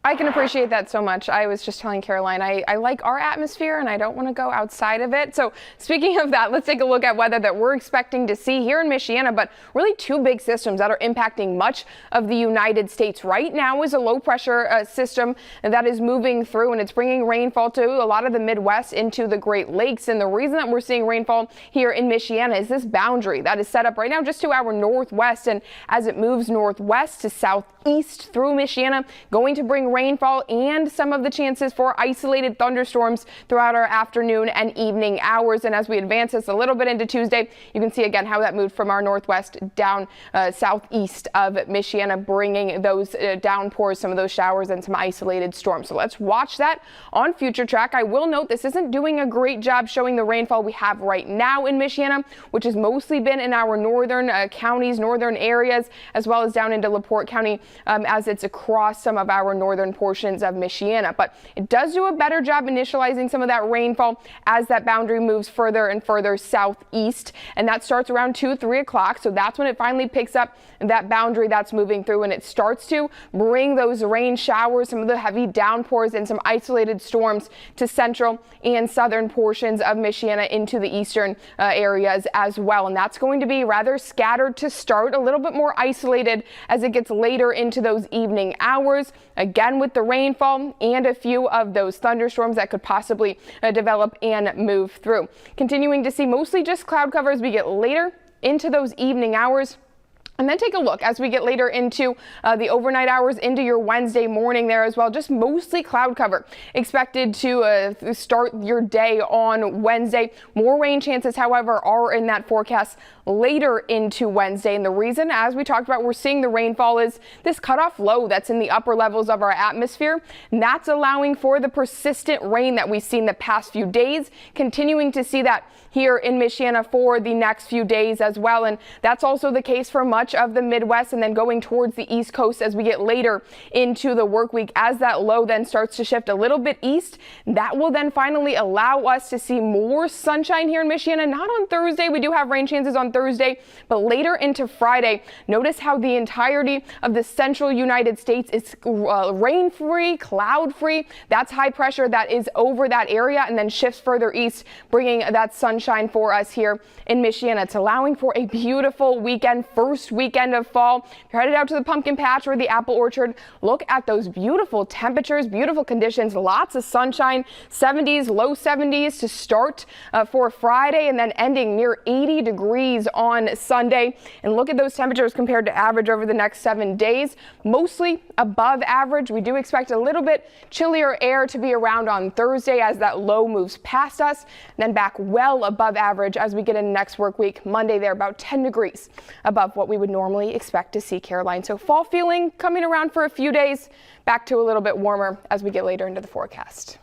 I can appreciate that so much. I was just telling Caroline, I like our atmosphere and I don't want to go outside of it. So speaking of that, let's take a look at weather that we're expecting to see here in Michiana, but really two big systems that are impacting much of the United States right now is a low pressure system that is moving through, and it's bringing rainfall to a lot of the Midwest into the Great Lakes. And the reason that we're seeing rainfall here in Michiana is this boundary that is set up right now just to our northwest, and as it moves northwest to southeast through Michiana, going to bring rainfall and some of the chances for isolated thunderstorms throughout our afternoon and evening hours. And as we advance this a little bit into Tuesday, you can see again how that moved from our northwest down southeast of Michiana, bringing those downpours, some of those showers and some isolated storms. So let's watch that on Future Track. I will note this isn't doing a great job showing the rainfall we have right now in Michiana, which has mostly been in our northern counties, northern areas, as well as down into LaPorte County as it's across some of our northern portions of Michiana. But it does do a better job initializing some of that rainfall as that boundary moves further and further southeast, and that starts around 2-3 o'clock. So that's when it finally picks up that boundary that's moving through, and it starts to bring those rain showers, some of the heavy downpours and some isolated storms to central and southern portions of Michiana into the eastern areas as well. And that's going to be rather scattered to start, a little bit more isolated as it gets later into those evening hours. Again, with the rainfall and a few of those thunderstorms that could possibly develop and move through. Continuing to see mostly just cloud cover as we get later into those evening hours. And then take a look as we get later into the overnight hours into your Wednesday morning there as well. Just mostly cloud cover expected to start your day on Wednesday. More rain chances, however, are in that forecast later into Wednesday. And the reason, as we talked about, we're seeing the rainfall is this cutoff low that's in the upper levels of our atmosphere. And that's allowing for the persistent rain that we've seen the past few days, continuing to see that here in Michiana for the next few days as well. And that's also the case for much of the Midwest, and then going towards the East Coast as we get later into the work week. As that low then starts to shift a little bit east, that will then finally allow us to see more sunshine here in Michiana. Not on Thursday. We do have rain chances on Thursday, but later into Friday. Notice how the entirety of the central United States is rain-free, cloud-free. That's high pressure that is over that area and then shifts further east, bringing that sunshine for us here in Michiana. It's allowing for a beautiful weekend, first weekend of fall. If you're headed out to the pumpkin patch or the apple orchard, look at those beautiful temperatures, beautiful conditions, lots of sunshine, 70s, low 70s to start for Friday, and then ending near 80 degrees on Sunday. And look at those temperatures compared to average over the next 7 days, mostly above average. We do expect a little bit chillier air to be around on Thursday as that low moves past us, and then back well above average as we get into next work week. Monday, they're about 10 degrees above what we would normally expect to see, Caroline. So fall feeling coming around for a few days, back to a little bit warmer as we get later into the forecast.